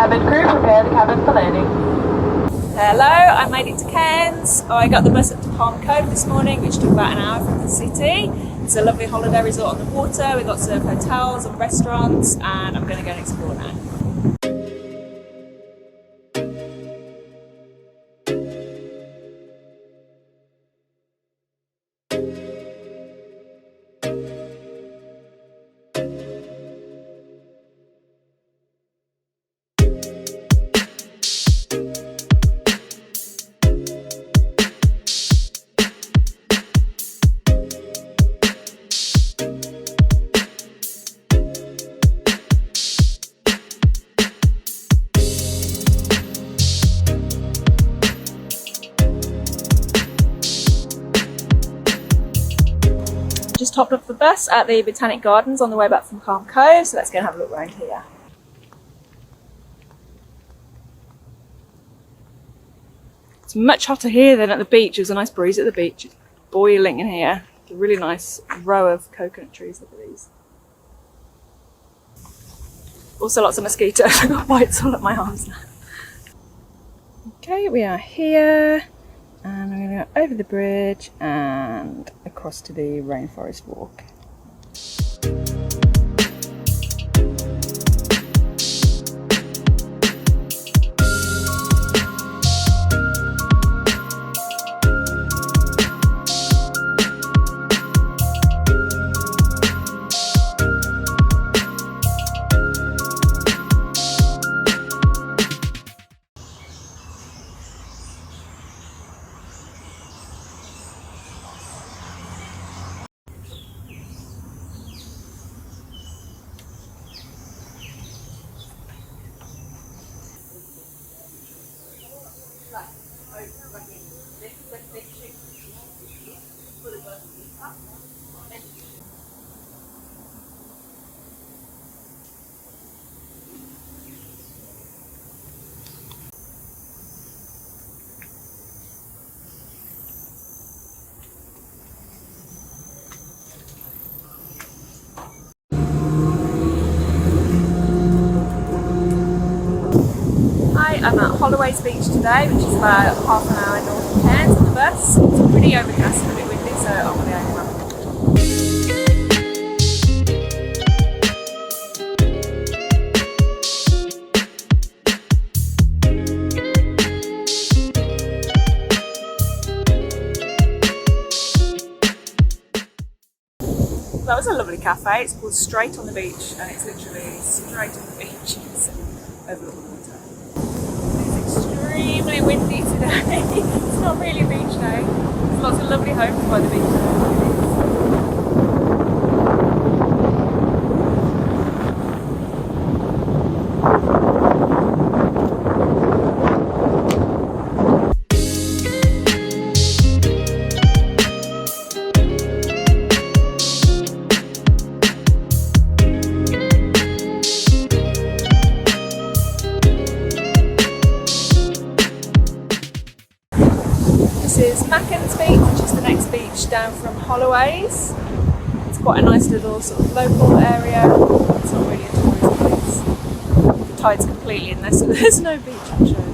cabin crew, prepare the cabin for landing. Hello, I made it to Cairns. I got the bus up to Palm Cove this morning, which took about an hour from the city. It's a lovely holiday resort on the water with lots of hotels and restaurants, and I'm going to go and explore now. Just hopped off the bus at the Botanic Gardens on the way back from Palm Cove, so let's go and have a look around here. It's much hotter here than at the beach. There's a nice breeze at the beach. It's boiling in here. It's a really nice row of coconut trees. Look at these. Also lots of mosquitoes. I've got bites all up my arms now. Okay, we are here. And I'm going to go over the bridge and across to the Rainforest Walk. I'm at Holloways Beach today, which is about half an hour north of Cairns on the bus. It's pretty overcast and a bit windy, so I'm going to go home. That was a lovely cafe. It's called Straight on the Beach, and it's literally straight on the beach. It's overlooking the water. It's extremely windy today. It's not really a beach day. There's lots of lovely homes by the beach. This is Machans Beach, which is the next beach down from Holloways. It's quite a nice little sort of local area. It's not really a tourist place. The tide's completely in there, so there's no beach actually.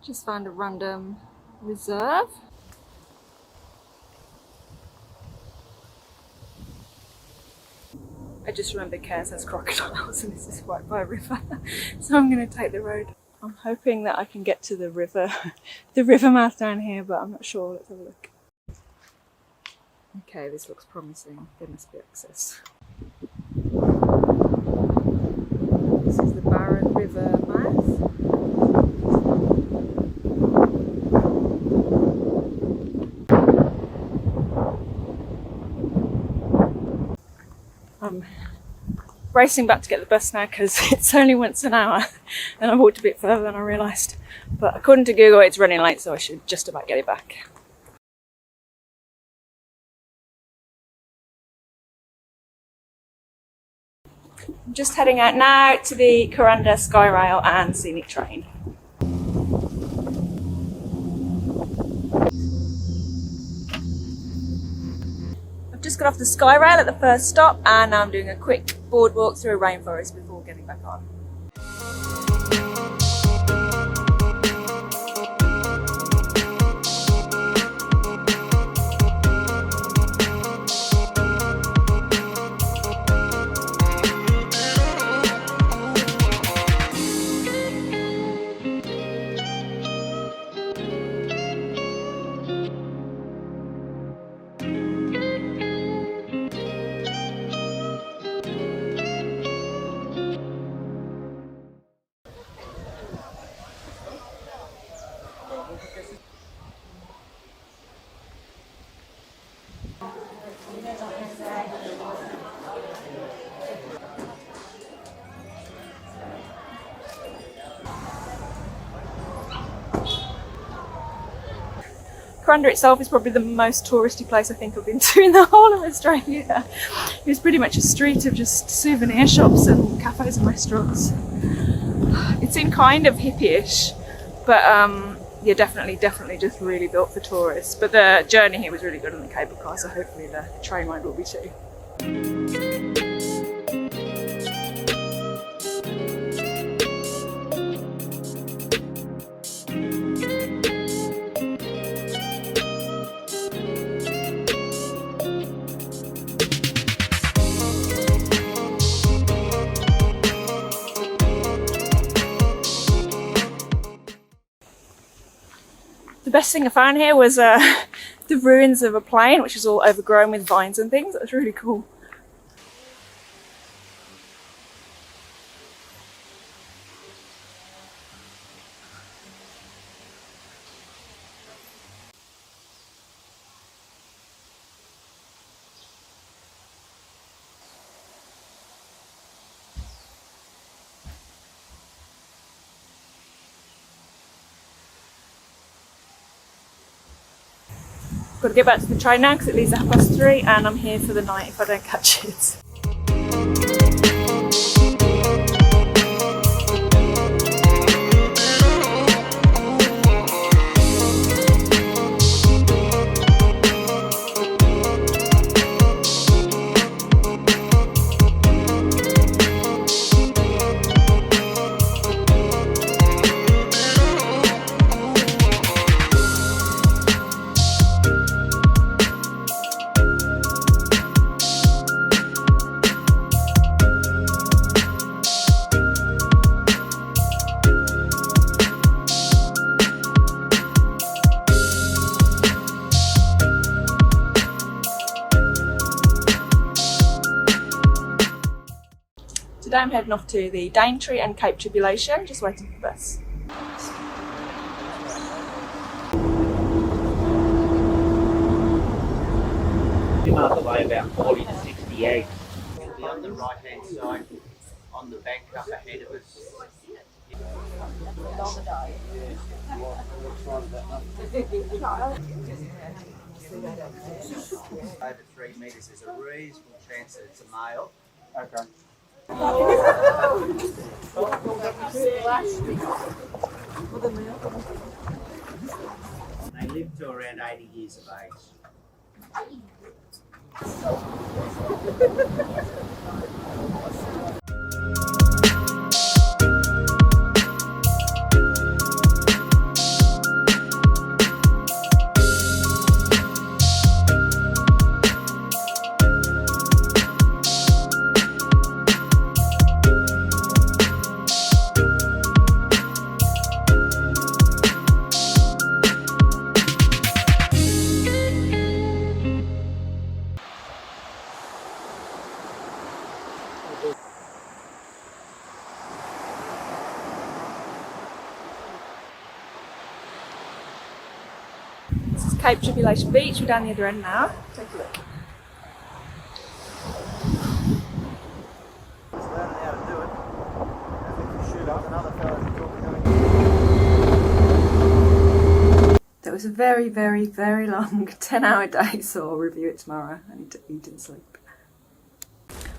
Just found a random reserve. I just remembered Cairns has crocodiles and this is right by a river, so I'm going to take the road. I'm hoping that I can get to the river mouth down here, but I'm not sure. Let's have a look. Okay, this looks promising. There must be access. This is the Barron River mouth. I'm racing back to get the bus now because it's only once an hour and I walked a bit further than I realised. But according to Google, it's running late, so I should just about get it back. I'm just heading out now to the Kuranda Skyrail and Scenic train. I've just got off the Skyrail at the first stop and now I'm doing a quick boardwalk through a rainforest before getting back on. Kuranda itself is probably the most touristy place I think I've been to in the whole of Australia. It's pretty much a street of just souvenir shops and cafes and restaurants. It seemed kind of hippie-ish, but yeah, definitely just really built for tourists. But the journey here was really good on the cable car, so hopefully the train ride will be too. The best thing I found here was the ruins of a plane, which is all overgrown with vines and things. That was really cool. Got to get back to the train now because it leaves at 3:30 and I'm here for the night if I don't catch it. Today I'm heading off to the Daintree and Cape Tribulation, just waiting for the bus. Miles away, about 40 to 60 eggs. It'll be on the right hand side, on the bank up ahead of us. Over 3 metres, there's a reasonable chance that it's a male. Okay. They live to around 80 years of age. Cape Tribulation Beach. We're down the other end now. Take a look. Just learning how to do it. I think you shoot up, another fella's talking to me. That was a very, very, very long 10-hour day, so I'll review it tomorrow. I need to eat and sleep.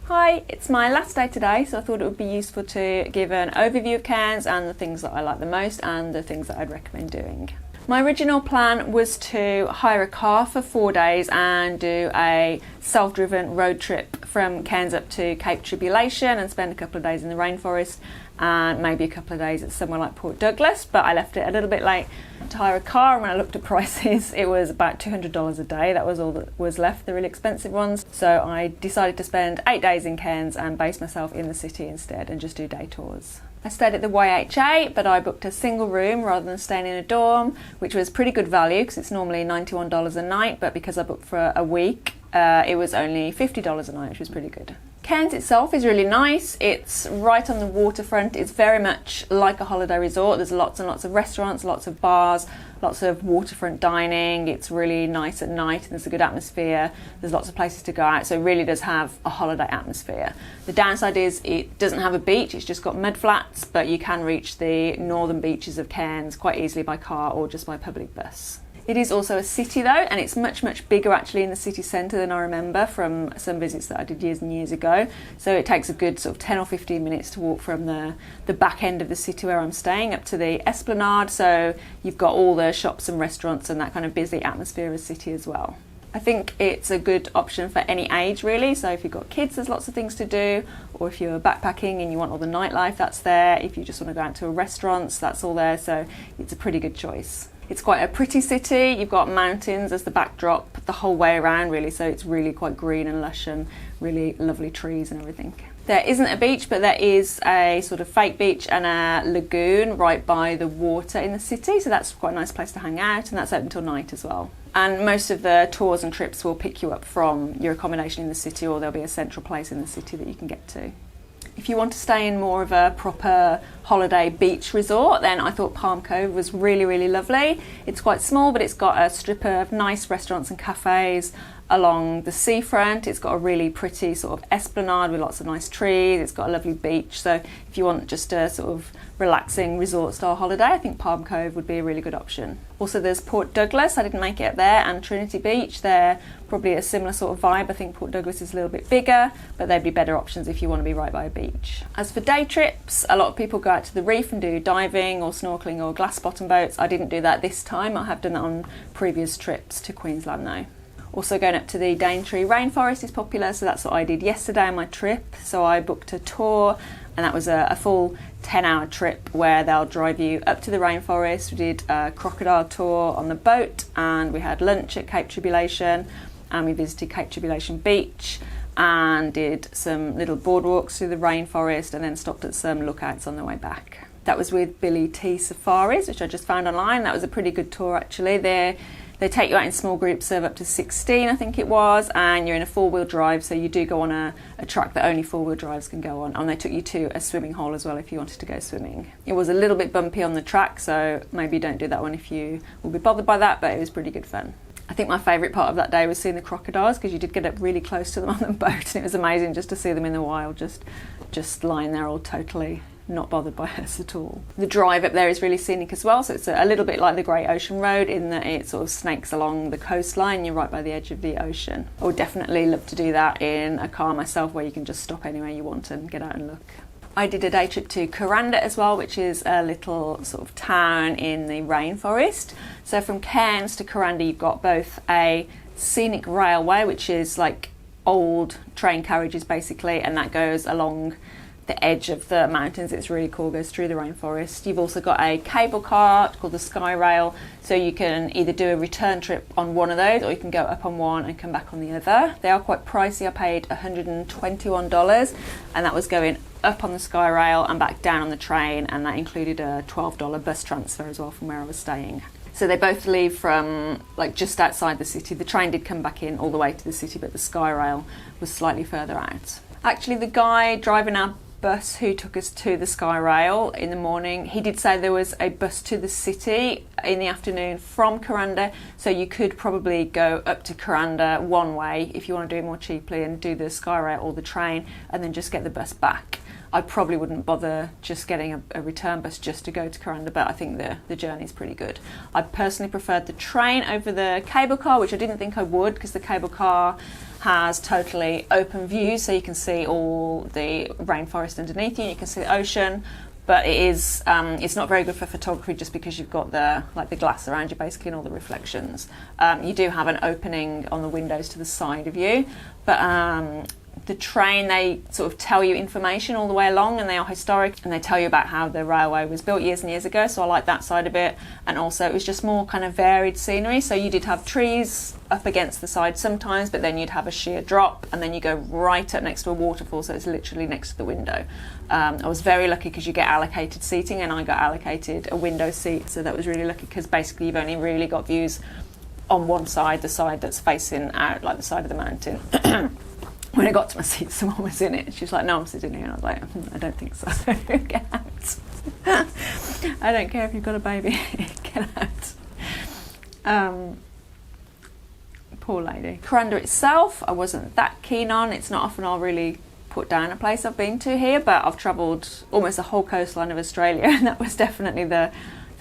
Hi, it's my last day today, so I thought it would be useful to give an overview of Cairns and the things that I like the most and the things that I'd recommend doing. My original plan was to hire a car for 4 days and do a self-driven road trip from Cairns up to Cape Tribulation and spend a couple of days in the rainforest and maybe a couple of days at somewhere like Port Douglas, but I left it a little bit late to hire a car, and when I looked at prices it was about $200 a day. That was all that was left, the really expensive ones. So I decided to spend 8 days in Cairns and base myself in the city instead and just do day tours. I stayed at the YHA, but I booked a single room rather than staying in a dorm, which was pretty good value because it's normally $91 a night, but because I booked for a week, it was only $50 a night, which was pretty good. Cairns itself is really nice. It's right on the waterfront. It's very much like a holiday resort. There's lots and lots of restaurants, lots of bars, lots of waterfront dining. It's really nice at night and there's a good atmosphere. There's lots of places to go out, so it really does have a holiday atmosphere. The downside is it doesn't have a beach, it's just got mud flats, but you can reach the northern beaches of Cairns quite easily by car or just by public bus. It is also a city though, and it's much, much bigger actually in the city centre than I remember from some visits that I did years and years ago. So it takes a good sort of 10 or 15 minutes to walk from the back end of the city where I'm staying up to the Esplanade. So you've got all the shops and restaurants and that kind of busy atmosphere of a city as well. I think it's a good option for any age really, so if you've got kids there's lots of things to do, or if you're backpacking and you want all the nightlife, that's there. If you just want to go out to restaurants, that's all there, so it's a pretty good choice. It's quite a pretty city. You've got mountains as the backdrop the whole way around really, so it's really quite green and lush and really lovely trees and everything. There isn't a beach, but there is a sort of fake beach and a lagoon right by the water in the city, so that's quite a nice place to hang out, and that's open till night as well. And most of the tours and trips will pick you up from your accommodation in the city, or there'll be a central place in the city that you can get to. If you want to stay in more of a proper holiday beach resort, then I thought Palm Cove was really, really lovely. It's quite small, but it's got a strip of nice restaurants and cafes along the seafront. It's got a really pretty sort of esplanade with lots of nice trees. It's got a lovely beach, so if you want just a sort of relaxing resort style holiday, I think Palm Cove would be a really good option. Also there's Port Douglas, I didn't make it up there, and Trinity Beach. They're probably a similar sort of vibe. I think Port Douglas is a little bit bigger, but they'd be better options if you want to be right by a beach. As for day trips, a lot of people go out to the reef and do diving or snorkeling or glass bottom boats. I didn't do that this time. I have done that on previous trips to Queensland though. Also going up to the Daintree Rainforest is popular, so that's what I did yesterday on my trip. So I booked a tour, and that was a full 10-hour trip where they'll drive you up to the rainforest. We did a crocodile tour on the boat, and we had lunch at Cape Tribulation, and we visited Cape Tribulation Beach and did some little boardwalks through the rainforest, and then stopped at some lookouts on the way back. That was with Billy T Safaris, which I just found online. That was a pretty good tour actually. They take you out in small groups of up to 16, I think it was, and you're in a four-wheel drive, so you do go on a track that only four-wheel drives can go on. And they took you to a swimming hole as well if you wanted to go swimming. It was a little bit bumpy on the track, so maybe don't do that one if you will be bothered by that, but it was pretty good fun. I think my favourite part of that day was seeing the crocodiles, because you did get up really close to them on the boat, and it was amazing just to see them in the wild, just lying there all totally not bothered by us at all. The drive up there is really scenic as well, so it's a little bit like the Great Ocean Road in that it sort of snakes along the coastline. You're right by the edge of the ocean. I would definitely love to do that in a car myself, where you can just stop anywhere you want and get out and look. I did a day trip to Kuranda as well, which is a little sort of town in the rainforest. So from Cairns to Kuranda you've got both a scenic railway, which is like old train carriages basically, and that goes along the edge of the mountains. It's really cool, goes through the rainforest. You've also got a cable car called the Skyrail, so you can either do a return trip on one of those, or you can go up on one and come back on the other. They are quite pricey. I paid $121, and that was going up on the Skyrail and back down on the train, and that included a $12 bus transfer as well from where I was staying. So they both leave from like just outside the city. The train did come back in all the way to the city, but the Skyrail was slightly further out. Actually, the guy driving our bus who took us to the Skyrail in the morning. He did say there was a bus to the city in the afternoon from Kuranda, so you could probably go up to Kuranda one way if you want to do it more cheaply and do the Skyrail or the train and then just get the bus back. I probably wouldn't bother just getting a return bus just to go to Kuranda, but I think the journey's pretty good. I personally preferred the train over the cable car, which I didn't think I would, because the cable car has totally open views, so you can see all the rainforest underneath you, you can see the ocean, but it is it's not very good for photography just because you've got the glass around you basically and all the reflections. You do have an opening on the windows to the side of you, but the train, they sort of tell you information all the way along, and they are historic, and they tell you about how the railway was built years and years ago, so I like that side of it. And also it was just more kind of varied scenery, so you did have trees up against the side sometimes, but then you'd have a sheer drop and then you go right up next to a waterfall, so it's literally next to the window. I was very lucky because you get allocated seating, and I got allocated a window seat, so that was really lucky because basically you've only really got views on one side, the side that's facing out, like the side of the mountain. When I got to my seat, someone was in it. She was like, "No, I'm sitting here." And I was like, "I don't think so. Get out." I don't care if you've got a baby. Get out. Poor lady. Kuranda itself, I wasn't that keen on. It's not often I'll really put down a place I've been to here, but I've travelled almost the whole coastline of Australia, and that was definitely the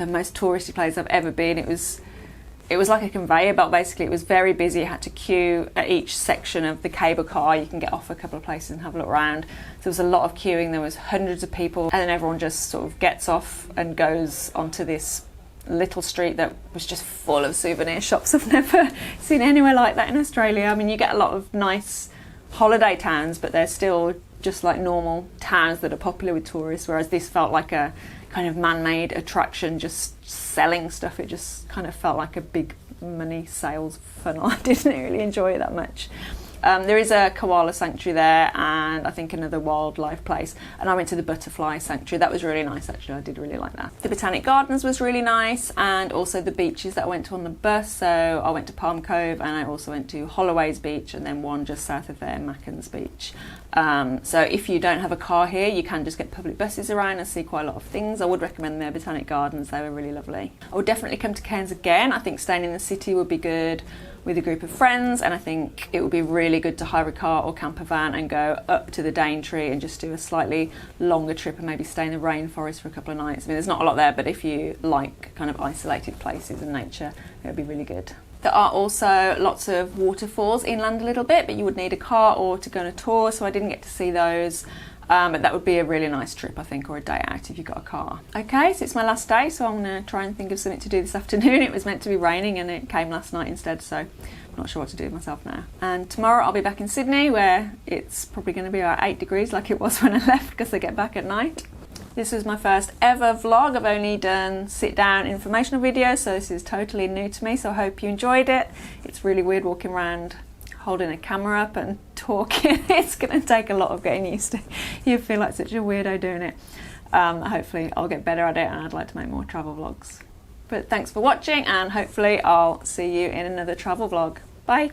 most touristy place I've ever been. It was like a conveyor belt, basically. It was very busy. You had to queue at each section of the cable car. You can get off a couple of places and have a look around. So there was a lot of queuing. There was hundreds of people, and then everyone just sort of gets off and goes onto this little street that was just full of souvenir shops. I've never seen anywhere like that in Australia. I mean, you get a lot of nice holiday towns, but they're still just like normal towns that are popular with tourists, whereas this felt like a kind of man-made attraction, just selling stuff. It just kind of felt like a big money sales funnel. I didn't really enjoy it that much. There is a koala sanctuary there, and I think another wildlife place, and I went to the butterfly sanctuary. That was really nice, actually. I did really like that. The Botanic Gardens was really nice, and also the beaches that I went to on the bus. So I went to Palm Cove, and I also went to Holloways Beach, and then one just south of there, Machans Beach. So if you don't have a car here, you can just get public buses around and see quite a lot of things. I would recommend the Botanic Gardens. They were really lovely. I would definitely come to Cairns again. I think staying in the city would be good with a group of friends, and I think it would be really good to hire a car or camper van and go up to the Daintree and just do a slightly longer trip and maybe stay in the rainforest for a couple of nights. I mean, there's not a lot there, but if you like kind of isolated places and nature, it would be really good. There are also lots of waterfalls inland a little bit, but you would need a car or to go on a tour, so I didn't get to see those. But that would be a really nice trip, I think, or a day out if you've got a car. Okay, so it's my last day, so I'm going to try and think of something to do this afternoon. It was meant to be raining and it came last night instead, so I'm not sure what to do with myself now. And tomorrow I'll be back in Sydney, where it's probably going to be about 8 degrees like it was when I left, because I get back at night. This was my first ever vlog. I've only done sit-down informational videos, so this is totally new to me, so I hope you enjoyed it. It's really weird walking around holding a camera up and talking. It's going to take a lot of getting used to. You feel like such a weirdo doing it. Hopefully I'll get better at it, and I'd like to make more travel vlogs. But thanks for watching, and hopefully I'll see you in another travel vlog. Bye.